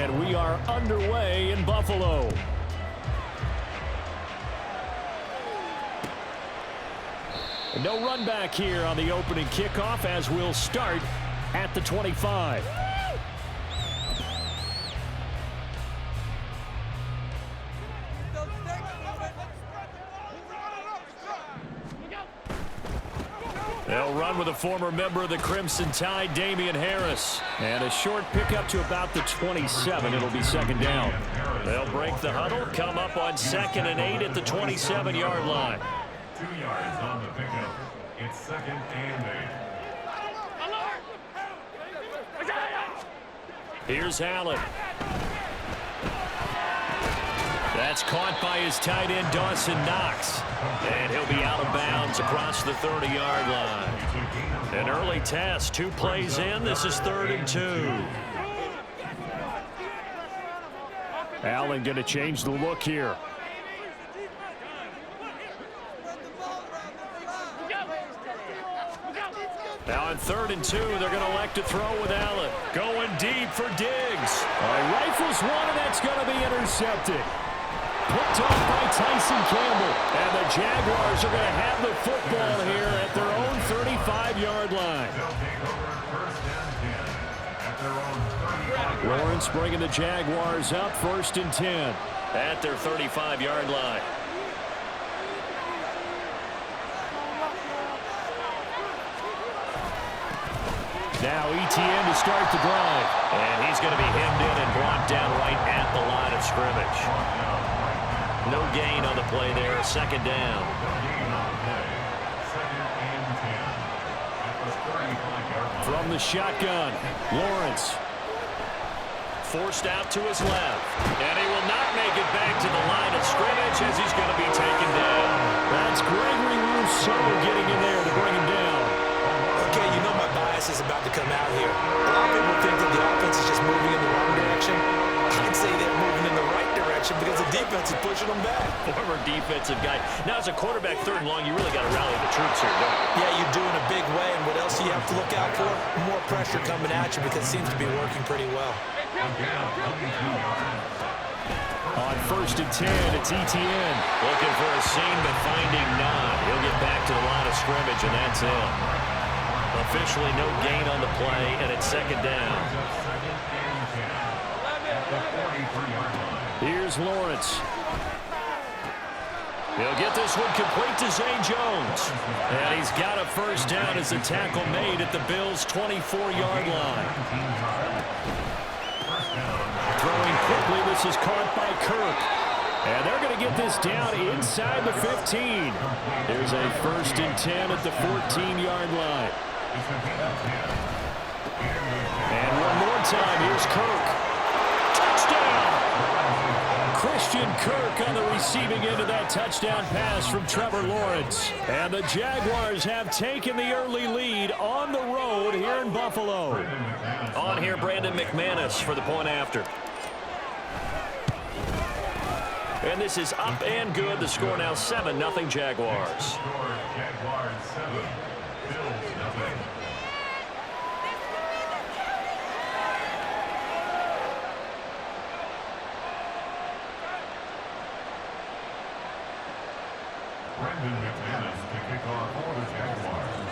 And we are underway in Buffalo. No run back here on the opening kickoff as we'll start at the 25. They'll run with a former member of the Crimson Tide, Damian Harris. And a short pickup to about the 27. It'll be second down. They'll break the huddle, come up on 2nd and 8 at the 27-yard line. 2 yards on the pickup. It's 2nd and 8. Here's Allen. That's caught by his tight end, Dawson Knox. And he'll be out of bounds across the 30-yard line. An early test, 2 plays in. This is 3rd and 2. Allen going to change the look here. Now on 3rd and 2, they're going to elect to throw with Allen. Going deep for Diggs. Rifles one, and that's going to be intercepted. Picked off by Tyson Campbell. And the Jaguars are going to have the football here at their own 35-yard line. Lawrence bringing the Jaguars up, 1st and 10 at their 35-yard line. Now ETN to start the drive. And he's going to be hemmed in and brought down right at the line of scrimmage. No gain on the play there. 2nd down. From the shotgun, Lawrence. Forced out to his left. And he will not make it back to the line of scrimmage as he's going to be taken down. That's Gregory Rousseau getting in there to bring him down. Okay, you know my bias is about to come out here. A lot of people think that the offense is just moving in the wrong direction. I'd say they're moving in the right direction because the defense is pushing them back. Former defensive guy. Now, as a quarterback, 3rd and long, you really got to rally the troops here, don't you? Yeah, you do in a big way. And what else do you have to look out for? More pressure coming at you because it seems to be working pretty well. On 1st and 10, it's ETN. Looking for a seam, but finding none. He'll get back to the line of scrimmage, and that's it. Officially no gain on the play, and it's 2nd down. Here's Lawrence. He'll get this one complete to Zay Jones. And he's got a 1st down as the tackle made at the Bills' 24-yard line. Throwing quickly, this is caught by Kirk. And they're going to get this down inside the 15. There's a 1st and 10 at the 14-yard line. And one more time, here's Kirk. Touchdown! Christian Kirk on the receiving end of that touchdown pass from Trevor Lawrence. And the Jaguars have taken the early lead on the road here in Buffalo. On here, Brandon McManus for the point after. And this is up and good. The score now 7-0 Jaguars. Brandon McManus to kick off for the Jaguars.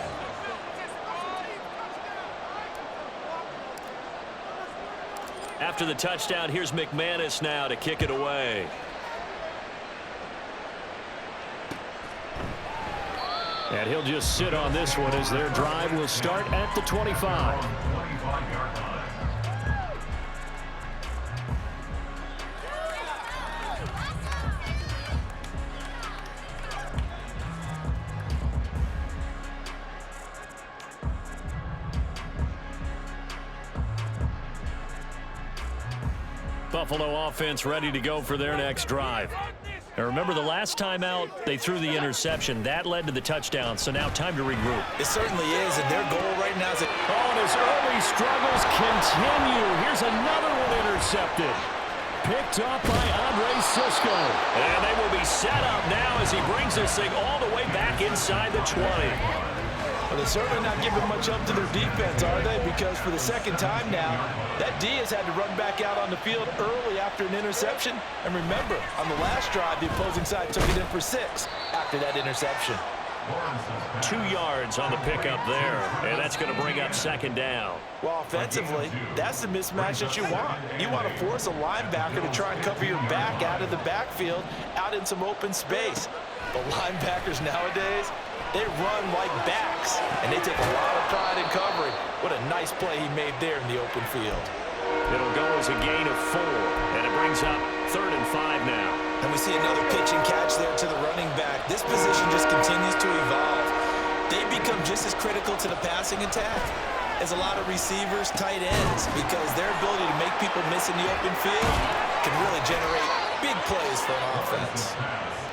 After the touchdown, here's McManus now to kick it away. And he'll just sit on this one as their drive will start at the 25. Buffalo offense ready to go for their next drive. And remember, the last time out, they threw the interception. That led to the touchdown, so now time to regroup. It certainly is, and their goal right now is... And his early struggles continue. Here's another one intercepted. Picked up by Andre Sisco. And they will be set up now as he brings this thing all the way back inside the 20. Well, they're certainly not giving much up to their defense, are they? Because for the second time now, that D has had to run back out on the field early after an interception. And remember, on the last drive, the opposing side took it in for 6 after that interception. 2 yards on the pickup there, and that's going to bring up second down. Well, offensively, that's the mismatch that you want. You want to force a linebacker to try and cover your back out of the backfield, out in some open space. The linebackers nowadays, they run like backs, and they take a lot of pride in covering. What a nice play he made there in the open field. It'll go as a gain of 4, and it brings up 3rd and 5 now. And we see another pitch and catch there to the running back. This position just continues to evolve. They become just as critical to the passing attack as a lot of receivers, tight ends, because their ability to make people miss in the open field can really generate big plays for an offense.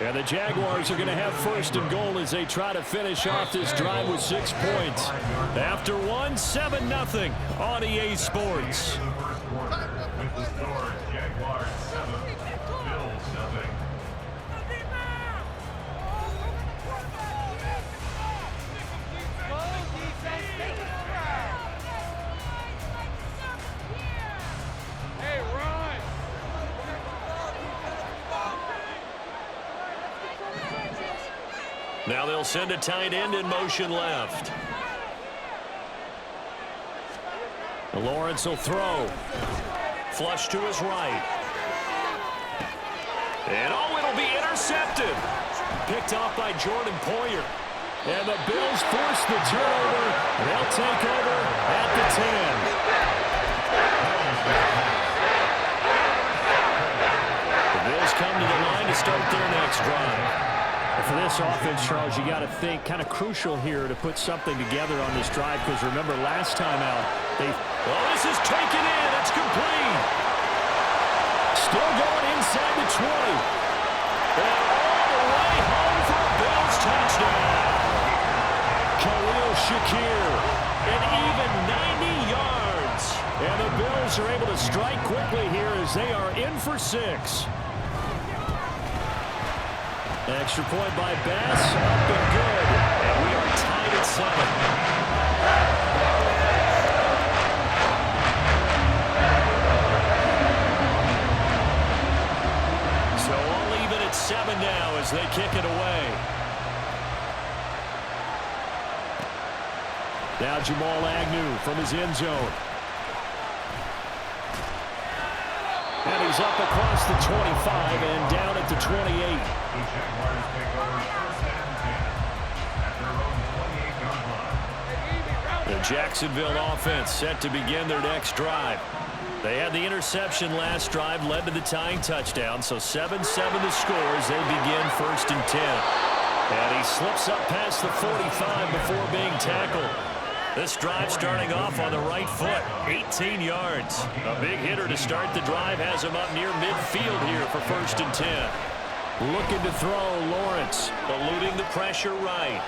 And the Jaguars are going to have 1st and goal as they try to finish off this drive with 6 points. After 1, 7-0 on EA Sports. With the score, Jaguars 7, Bills 0. Now they'll send a tight end in motion left. Lawrence will throw. Flush to his right. And it'll be intercepted. Picked off by Jordan Poyer. And the Bills force the turnover. They'll take over at the 10. The Bills come to the line to start their next drive. For this offense, Charles, you got to think kind of crucial here to put something together on this drive, because remember last time out, this is taken in. It's complete. Still going inside the 20. And all the way home for a Bills touchdown. Khalil Shakir, an even 90 yards. And the Bills are able to strike quickly here as they are in for 6. Extra point by Bass, up and good. And we are tied at 7. So all even at 7 now as they kick it away. Now Jamal Agnew from his end zone. And he's up across the 25 and down at the 28. The Jaguars take over 1st and 10 at their own 28-yard line. The Jacksonville offense set to begin their next drive. They had the interception last drive, led to the tying touchdown, so 7-7 the score as they begin 1st and 10. And he slips up past the 45 before being tackled. This drive starting off on the right foot, 18 yards. A big hitter to start the drive has him up near midfield here for 1st and 10. Looking to throw, Lawrence, eluding the pressure right.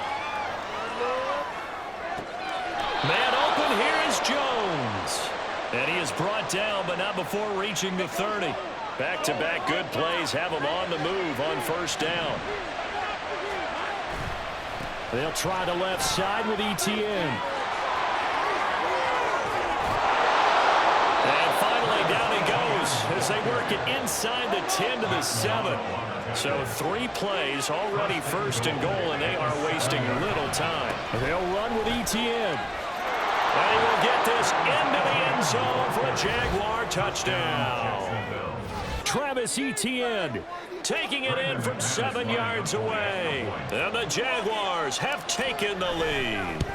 Man open, here is Jones. And he is brought down, but not before reaching the 30. Back-to-back good plays have him on the move on 1st down. They'll try the left side with Etienne. And finally, down he goes as they work it inside the 10 to the 7. So 3 plays, already 1st and goal, and they are wasting little time. They'll run with Etienne. And he will get this into the end zone for a Jaguar touchdown. Travis Etienne taking it in from 7 yards away. And the Jaguars have taken the lead.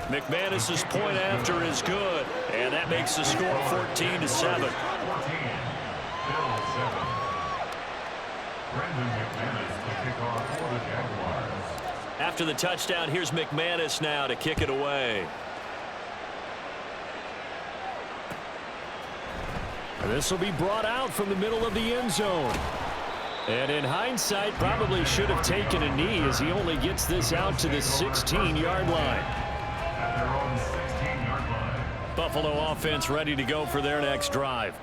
McManus's point after is good, and that makes the score 14-7. After the touchdown, here's McManus now to kick it away. And this will be brought out from the middle of the end zone. And in hindsight, probably should have taken a knee as he only gets this out to the 16-yard line. At their own 16-yard line. Buffalo offense ready to go for their next drive.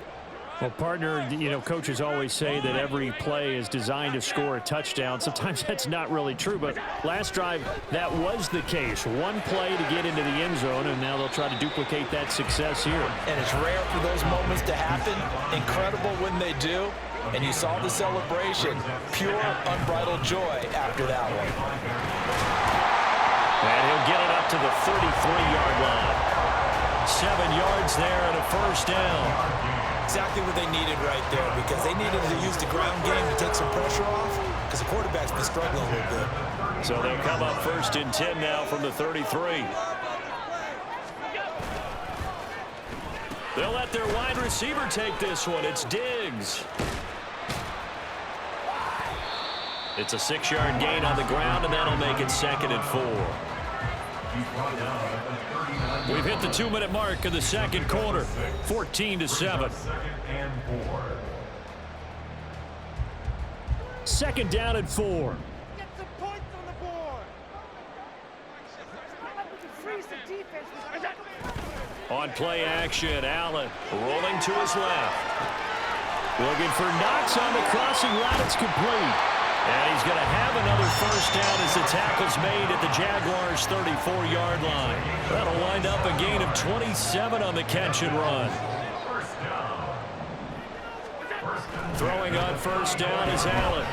Well, partner, you know, coaches always say that every play is designed to score a touchdown. Sometimes that's not really true, but last drive, that was the case. One play to get into the end zone, and now they'll try to duplicate that success here. And it's rare for those moments to happen. Incredible when they do. And you saw the celebration. Pure, unbridled joy after that one. And he'll get it up to the 33-yard line. 7 yards there and a first down. Exactly what they needed right there, because they needed to use the ground game to take some pressure off, because the quarterback's been struggling a little bit. So they'll come up 1st and 10 now from the 33. They'll let their wide receiver take this one. It's Diggs. It's a 6-yard gain on the ground, and that'll make it 2nd and 4. We've hit the 2-minute mark of the second quarter. 14-7. Second down and 4. Get some points on the board. Freeze the defense. On play action, Allen rolling to his left. Looking for Knox on the crossing route. It's complete. And he's going to have another first down as the tackle's made at the Jaguars' 34-yard line. That'll wind up a gain of 27 on the catch and run. Throwing on first down is Allen.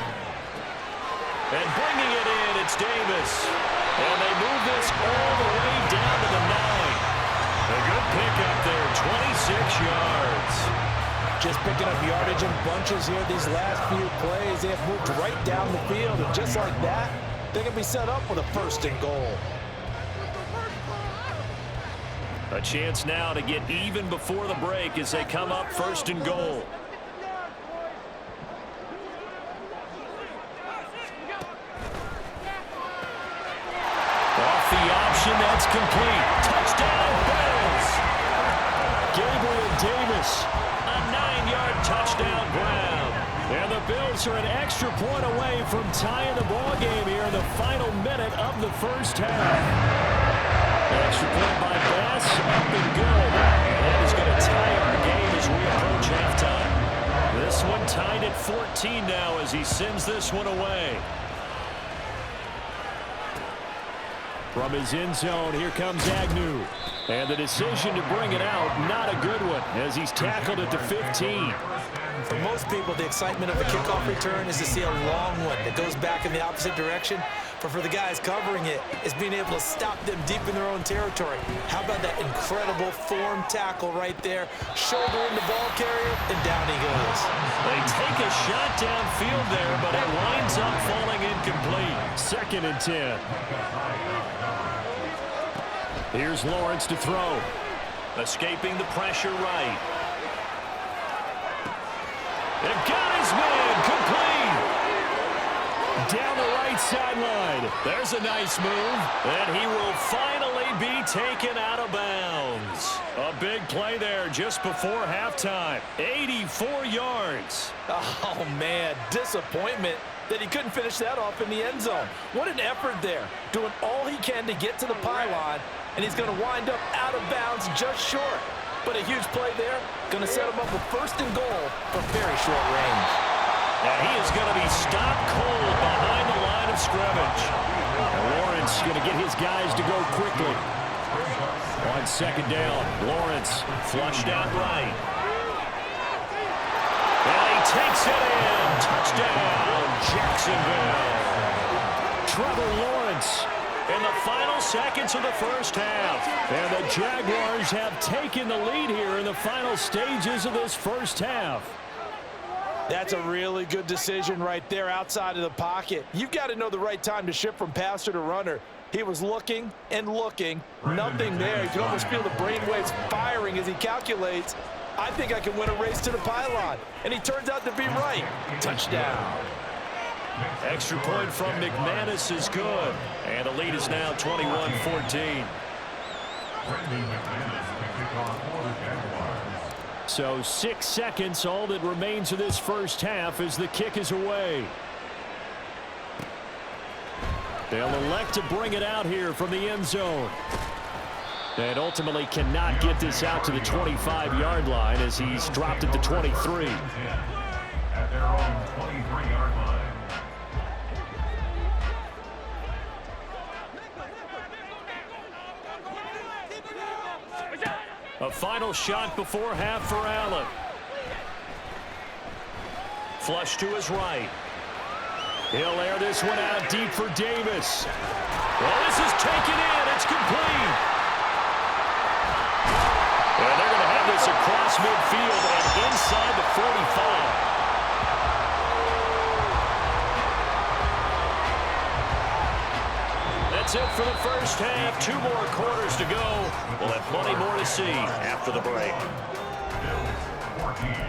And bringing it in, it's Davis. And they move this all the way down to the 9. A good pickup there, 26 yards. Just picking up yardage in bunches here these last few plays. They have moved right down the field, and just like that, they can be set up with a 1st and goal. A chance now to get even before the break as they come up 1st and goal. Off the option, that's complete. Touchdown, Bills. Gabriel Davis. 9-yard touchdown grab. And the Bills are an extra point away from tying the ball game here in the final minute of the first half. Extra point by Bass, up and good. And that is going to tie our game as we approach halftime. This one tied at 14 now as he sends this one away. From his end zone, here comes Agnew. And the decision to bring it out, not a good one, as he's tackled at the 15. For most people, the excitement of a kickoff return is to see a long one that goes back in the opposite direction. But for the guys covering it, it's being able to stop them deep in their own territory. How about that incredible form tackle right there? Shouldering the ball carrier, and down he goes. They take a shot downfield there, but it winds up falling incomplete. 2nd and 10. Here's Lawrence to throw. Escaping the pressure right. It got his man. Complete. Down the right sideline. There's a nice move. And he will finally be taken out of bounds. A big play there just before halftime. 84 yards. Oh, man, disappointment that he couldn't finish that off in the end zone. What an effort there. Doing all he can to get to the pylon, and he's going to wind up out of bounds just short. But a huge play there. Going to set him up with 1st and goal from very short range. And he is going to be stopped cold behind the line of scrimmage. And Lawrence going to get his guys to go quickly. On 2nd down, Lawrence flushed out right. And he takes it in. Touchdown, Jacksonville. Trevor Lawrence in the final seconds of the first half. And the Jaguars have taken the lead here in the final stages of this first half. That's a really good decision right there outside of the pocket. You've got to know the right time to shift from passer to runner. He was looking and looking. Nothing there. You can almost feel the brainwaves firing as he calculates, I think I can win a race to the pylon. And he turns out to be right. Touchdown. Extra point from McManus is good. And the lead is now 21-14. So 6 seconds, all that remains of this first half as the kick is away. They'll elect to bring it out here from the end zone. And ultimately cannot get this out to the 25-yard line as he's dropped at the 23. At their own 23-yard line. A final shot before half for Allen. Flush to his right. He'll air this one out deep for Davis. Well, this is taken in. It's complete. And they're going to have this across midfield and inside the 45. That's it for the first half. 2 more quarters to go. We'll have plenty more to see after the break. Bills 14.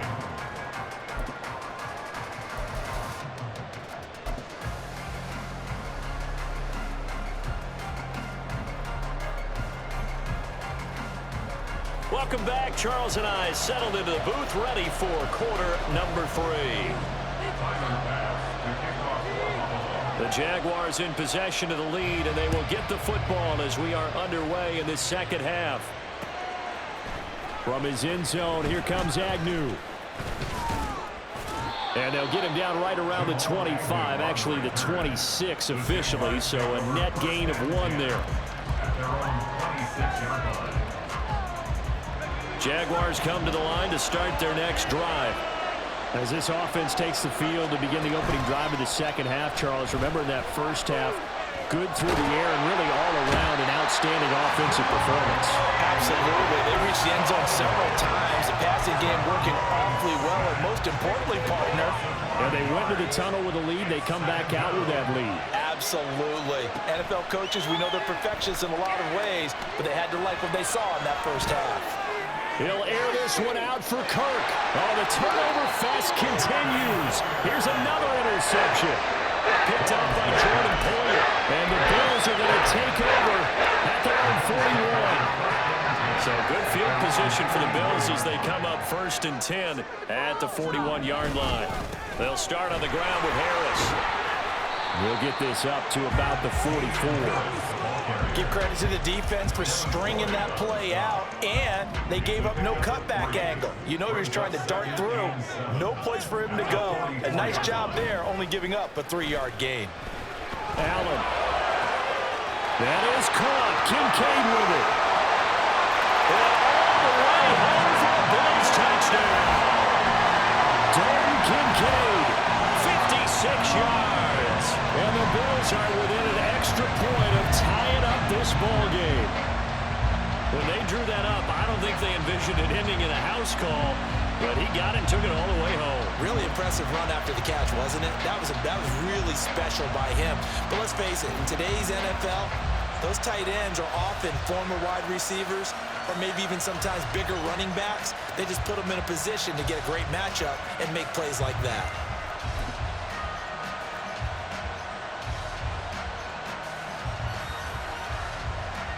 Welcome back. Charles and I settled into the booth, ready for quarter number 3. The Jaguars in possession of the lead, and they will get the football as we are underway in the second half. From his end zone, here comes Agnew. And they'll get him down right around the 25, actually the 26 officially, so a net gain of 1 there. At their own 26-yard line. Jaguars come to the line to start their next drive. As this offense takes the field to begin the opening drive of the second half, Charles, remember in that first half, good through the air and really all around an outstanding offensive performance. Absolutely. They reached the end zone several times. The passing game working awfully well, and most importantly, partner. Yeah, they went to the tunnel with a lead. They come back out with that lead. Absolutely. NFL coaches, we know they're perfectionists in a lot of ways, but they had to like what they saw in that first half. He'll air this one out for Kirk. Oh, the turnover fest continues. Here's another interception. Picked up by Jordan Poyer. And the Bills are going to take over at their own 41. So good field position for the Bills as they come up 1st and 10 at the 41-yard line. They'll start on the ground with Harris. We'll get this up to about the 44. Give credit to the defense for stringing that play out, and they gave up no cutback angle. You know he was trying to dart through. No place for him to go. A nice job there, only giving up a 3-yard gain. Allen. That is caught. Kincaid with it. And all the way home for the Bills touchdown. Dalton Kincaid, 56 yards. And the Bills are within an extra point of tying up this ball game. When they drew that up, I don't think they envisioned it ending in a house call, but he got it and took it all the way home. Really impressive run after the catch, wasn't it? That was really special by him. But let's face it, in today's NFL, those tight ends are often former wide receivers or maybe even sometimes bigger running backs. They just put them in a position to get a great matchup and make plays like that.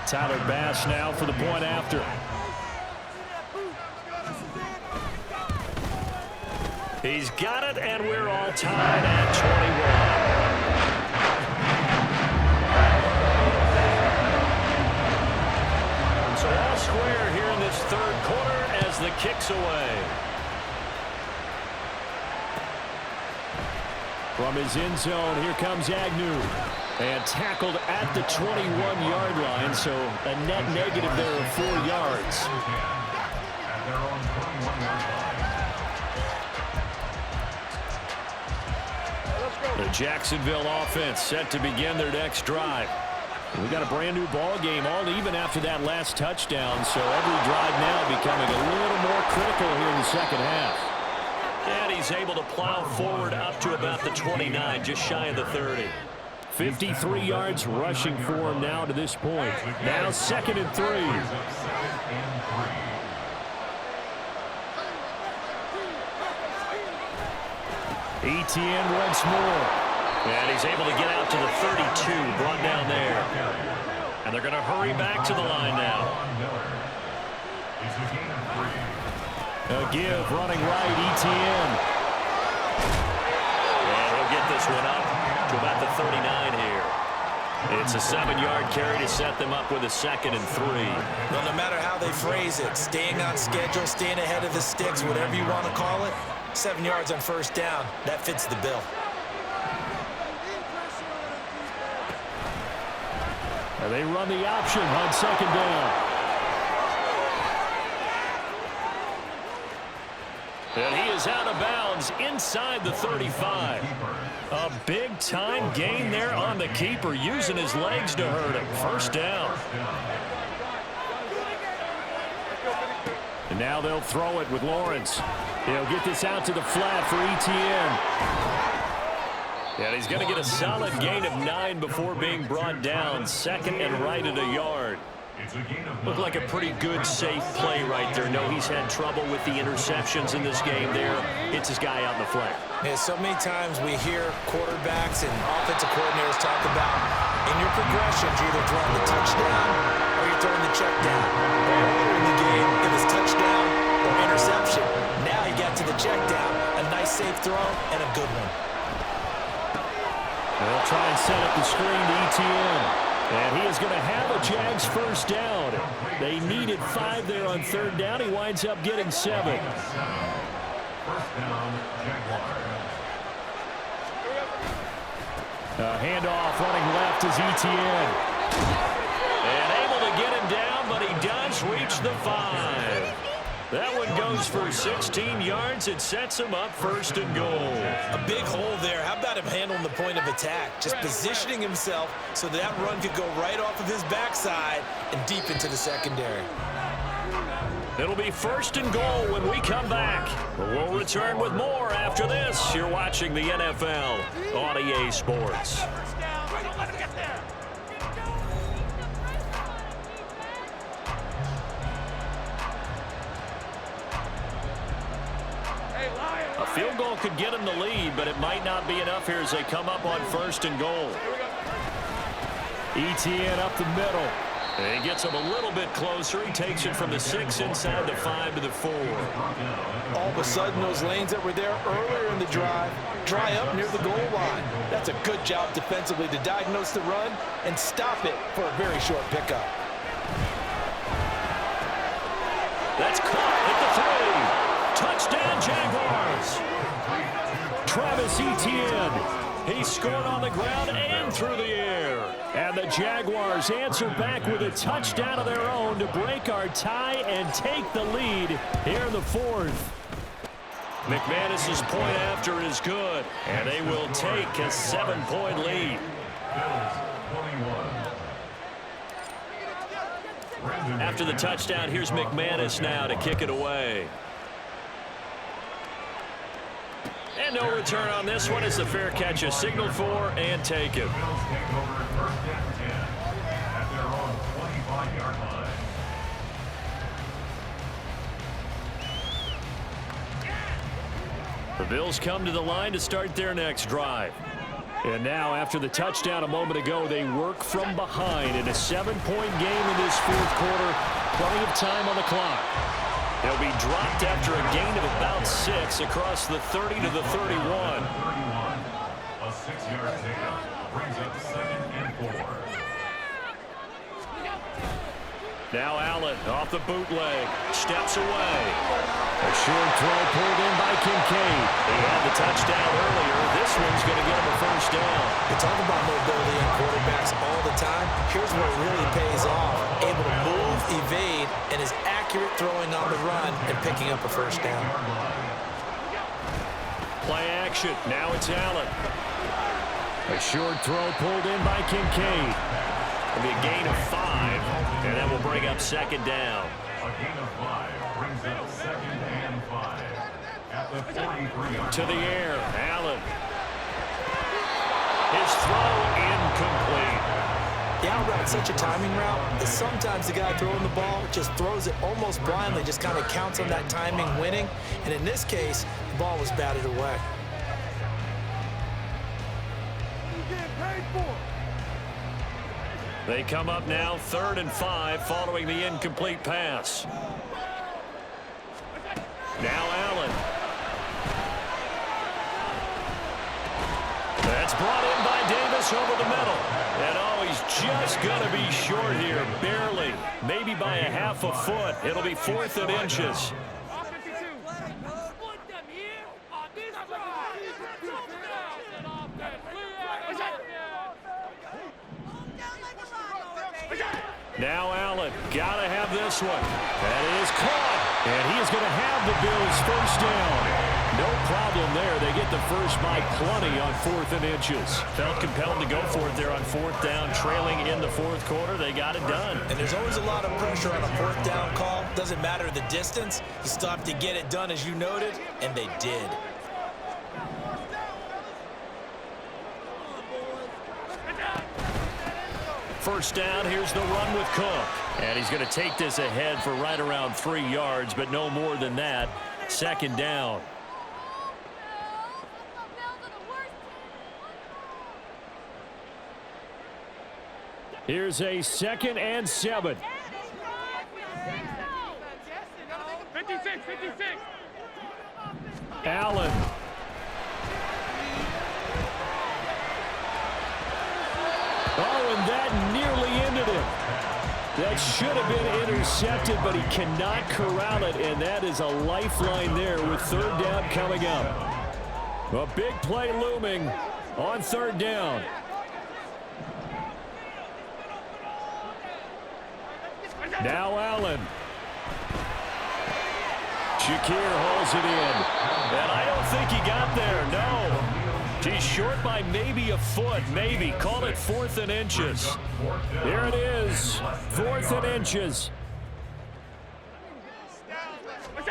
Tyler Bass now for the point after. He's got it, and we're all tied at 21. So all square here in this 3rd quarter as the kick's away. From his end zone, here comes Agnew. And tackled at the 21-yard line, so a net negative there of 4 yards. At their own 21-yard line. The Jacksonville offense set to begin their next drive. We got a brand new ball game, all even after that last touchdown, so every drive now becoming a little more critical here in the second half. And he's able to plow forward up to about the 29, just shy of the 30. 53 yards rushing for him now to this point. Now 2nd and 3. Etienne once more. And he's able to get out to the 32, brought down there. And they're going to hurry back to the line now. A give running right, Etienne. And he'll get this one up to about the 39 here. It's a 7-yard carry to set them up with a 2nd and 3. Well, no matter how they phrase it, staying on schedule, staying ahead of the sticks, whatever you want to call it, 7 yards on first down, that fits the bill. And they run the option on 2nd down. And he is out of bounds inside the 35. A big-time gain there on the keeper, using his legs to hurt him. First down. And now they'll throw it with Lawrence. He'll get this out to the flat for Etienne. And he's going to get a solid gain of 9 before being brought down. 2nd and right at a yard. Looked like a pretty good, safe play right there. No, he's had trouble with the interceptions in this game there. Hits his guy out in the flat. Yeah, so many times we hear quarterbacks and offensive coordinators talk about in your progressions, you're either throwing the touchdown or you're throwing the check down. Earlier in the game, it was touchdown or interception. Now he got to the check down. A nice, safe throw and a good one. They'll try and set up the screen to Etienne. And he is going to have a Jags first down. They needed 5 there on 3rd down. He winds up getting 7. First down, Jaguars. Handoff running left is Etienne. And able to get him down, but he does reach the 5. That one goes for 16 yards. It sets him up 1st and goal. A big hole there. How about him handling the point of attack? Just positioning himself so that run could go right off of his backside and deep into the secondary. It'll be 1st and goal when we come back. We'll return with more after this. You're watching the NFL on EA Sports. A field goal could get him the lead, but it might not be enough here as they come up on 1st and goal. Etienne up the middle. And he gets him a little bit closer. He takes it from the 6 inside the 5 to the 4. All of a sudden, those lanes that were there earlier in the drive dry up near the goal line. That's a good job defensively to diagnose the run and stop it for a very short pickup. That's caught at the 3. Touchdown, Jaguars. Travis Etienne. He scored on the ground and through the air. And the Jaguars answer back with a touchdown of their own to break our tie and take the lead here in the 4th. McManus's point after is good, and they will take a 7-point lead. After the touchdown, here's McManus now to kick it away. And no return on this one as the fair catch is signaled for and taken. The Bills come to the line to start their next drive. And now, after the touchdown a moment ago, they work from behind in a 7-point game in this 4th quarter. Plenty of time on the clock. They'll be dropped after a gain of about 6 across the 30 to the 31. A 6-yard takeout brings up 2nd and 4. Now Allen off the bootleg, steps away. A short throw pulled in by Kincaid. He had the touchdown earlier. This one's going to get him a first down. We talk about mobility in quarterbacks all the time. Here's where it really pays off. Able to move, evade, and is accurate throwing on the run and picking up a first down. Play action. Now it's Allen. A short throw pulled in by Kincaid. It'll be a gain of 5, and that will bring up 2nd down. A gain of 5 brings up 2nd and 5 at the 43-yard. To the air, Allen. His throw incomplete. The out route, such a timing route, is sometimes the guy throwing the ball just throws it almost blindly, just kind of counts on that timing winning. And in this case, the ball was batted away. They come up now 3rd and 5 following the incomplete pass. Now Allen. That's brought in by Davis over the middle. And oh, he he's just going to be short here, barely. Maybe by a half a foot. It'll be 4th and inches. Now Allen, gotta have this one. That is caught, and he is going to have the Bills first down. No problem there. They get the first by plenty on 4th and inches. Felt compelled to go for it there on 4th down, trailing in the 4th quarter. They got it done. And there's always a lot of pressure on a 4th down call. Doesn't matter the distance. You still have to get it done, as you noted, and they did. First down, here's the run with Cook. And he's going to take this ahead for right around 3 yards, but no more than that. 2nd down. Here's a 2nd and 7. 56. Allen. Oh, and that nearly ended it. That should have been intercepted, but he cannot corral it, and that is a lifeline there with 3rd down coming up. A big play looming on 3rd down. Now Allen. Shakir holds it in. And I don't think he got there, no. He's short by maybe a foot, maybe. Call it 4th and inches. Here it is, 4th and inches.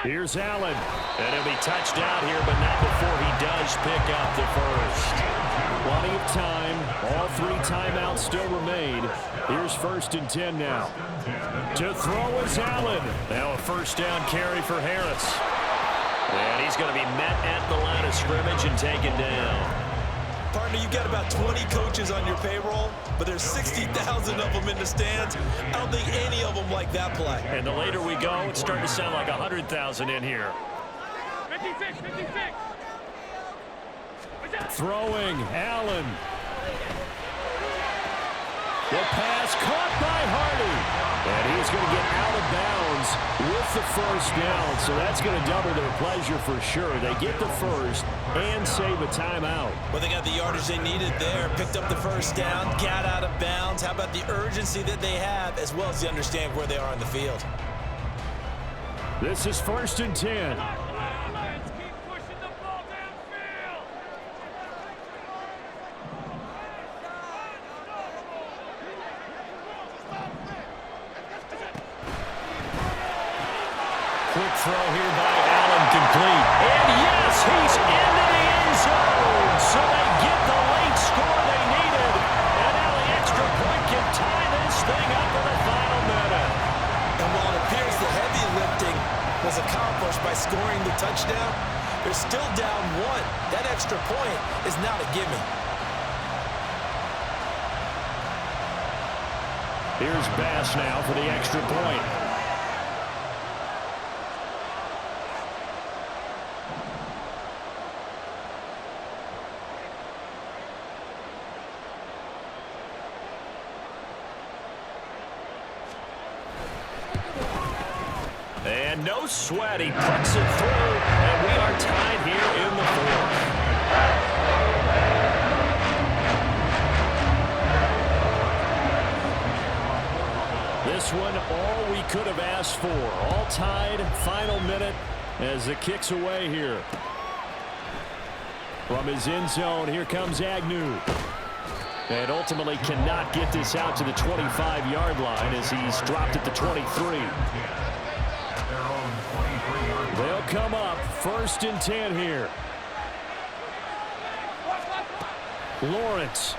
Here's Allen. And he'll be touched out here, but not before he does pick up the first. Plenty of time. All 3 timeouts still remain. Here's 1st and 10 now. To throw is Allen. Now a first down carry for Harris. And he's going to be met at the line of scrimmage and taken down. Partner, you've got about 20 coaches on your payroll, but there's 60,000 of them in the stands. I don't think any of them like that play. And the later we go, it's starting to sound like 100,000 in here. 56. Throwing, Allen. The pass caught by Hardy. And he's going to get out of bounds with the first down. So that's going to double their pleasure for sure. They get the first and save a timeout. Well, they got the yardage they needed there. Picked up the first down, got out of bounds. How about the urgency that they have, as well as they understand where they are on the field? This is 1st and 10. Let's keep pushing the ball downfield. Quick throw here by Allen, complete. And yes, he's into the end zone. So they get the late score they needed. And now the extra point can tie this thing up in the final minute. And while it appears the heavy lifting was accomplished by scoring the touchdown, they're still down 1. That extra point is not a gimme. Here's Bass now for the extra point. And no sweat, he puts it through, and we are tied here in the 4th. This one, all we could have asked for. All tied, final minute as it kicks away here. From his end zone, here comes Agnew. And ultimately cannot get this out to the 25-yard line as he's dropped at the 23. They'll come up 1st and 10 here. Lawrence.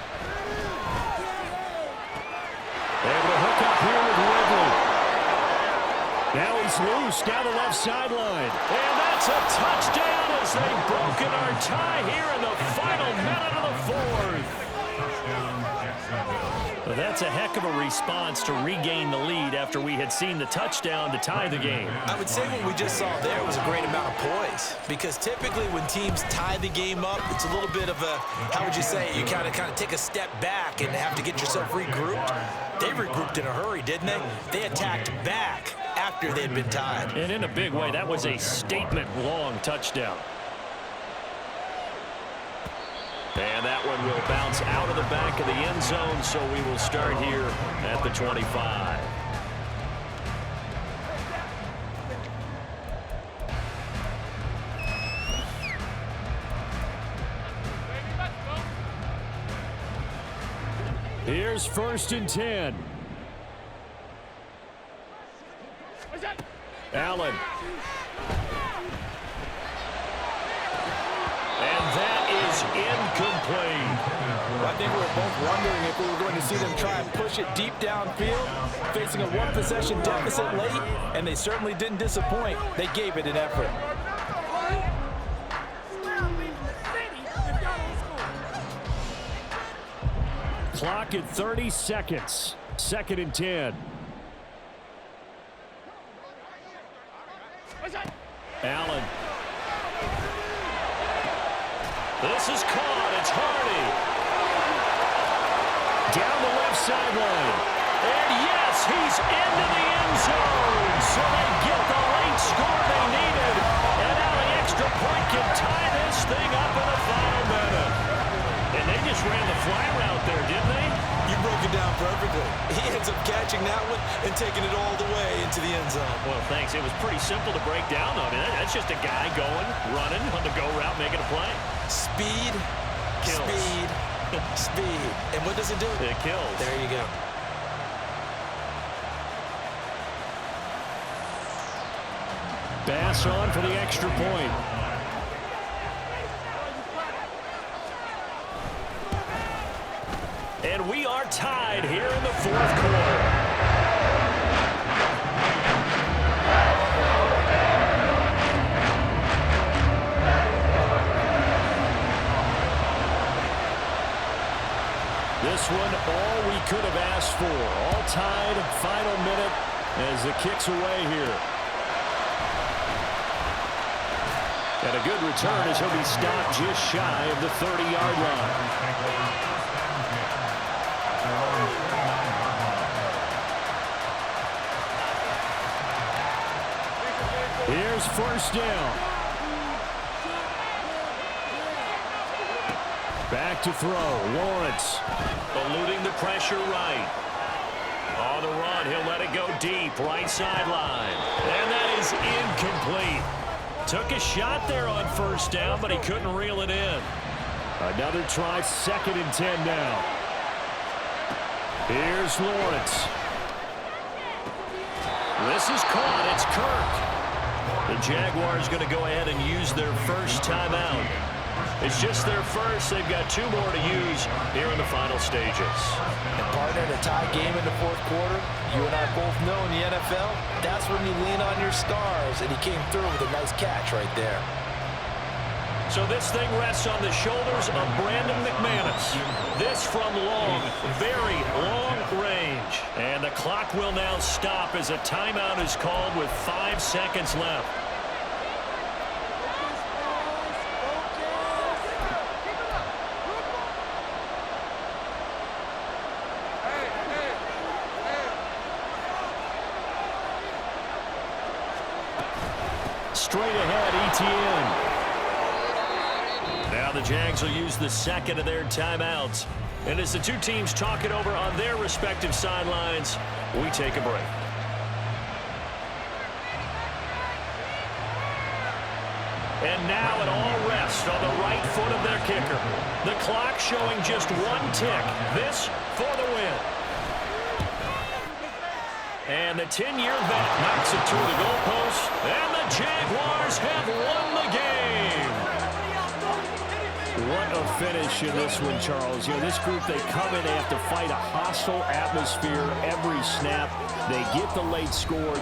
Able to hook up here with Ridley. Now he's loose down the left sideline. And that's a touchdown as they've broken our tie here in the final minute of the 4th. Well, that's a heck of a response to regain the lead after we had seen the touchdown to tie the game. I would say what we just saw there was a great amount of poise, because typically when teams tie the game up, it's a little bit of a, how would you say, you kind of take a step back and have to get yourself regrouped. They regrouped in a hurry, didn't they? They attacked back after they'd been tied. And in a big way, that was a statement-long touchdown. And that one will bounce out of the back of the end zone, so we will start here at the 25. Here's 1st and 10. Allen. And that is incomplete. I think we were both wondering if we were going to see them try and push it deep downfield, facing a one-possession deficit late, and they certainly didn't disappoint. They gave it an effort. Clock at 30 seconds. 2nd and 10. Allen. This is caught. It's Hardy. Down the left sideline. And yes, he's into the end zone. So they get the late score they needed. And now the extra point can tie this thing up in the final minute. And they just ran the fly route there, didn't they? You broke it down perfectly. He ends up catching that one and taking it all the way into the end zone. Well, thanks. It was pretty simple to break down, though. I mean, that's just a guy going, running on the go route, making a play. Speed, Kills. speed, speed. And what does it do? It kills. There you go. Bass on for the extra point. And we are tied here in the 4th quarter. This one, all we could have asked for. All tied, final minute as the kick's away here. And a good return as he'll be stopped just shy of the 30-yard line. Here's 1st down. Back to throw. Lawrence eluding the pressure right. On the run, he'll let it go deep. Right sideline. And that is incomplete. Took a shot there on 1st down, but he couldn't reel it in. Another try, 2nd and 10 now. Here's Lawrence. This is caught. It's Kirk. The Jaguars going to go ahead and use their first timeout. It's just their first. They've got 2 more to use here in the final stages. And partner, in a tie game in the 4th quarter, you and I both know in the NFL, that's when you lean on your stars, and he came through with a nice catch right there. So this thing rests on the shoulders of Brandon McManus. This from long, very long range. And the clock will now stop as a timeout is called with 5 seconds left. Straight ahead, Etienne. Now the Jags will use the 2nd of their timeouts. And as the 2 teams talk it over on their respective sidelines, we take a break. And now it all rests on the right foot of their kicker. The clock showing just 1 tick. This for the win. And the 10-year vet knocks it through the goalpost. And the Jaguars have won the game. What a finish in this one, Charles. You know, this group, they come in, they have to fight a hostile atmosphere every snap. They get the late score.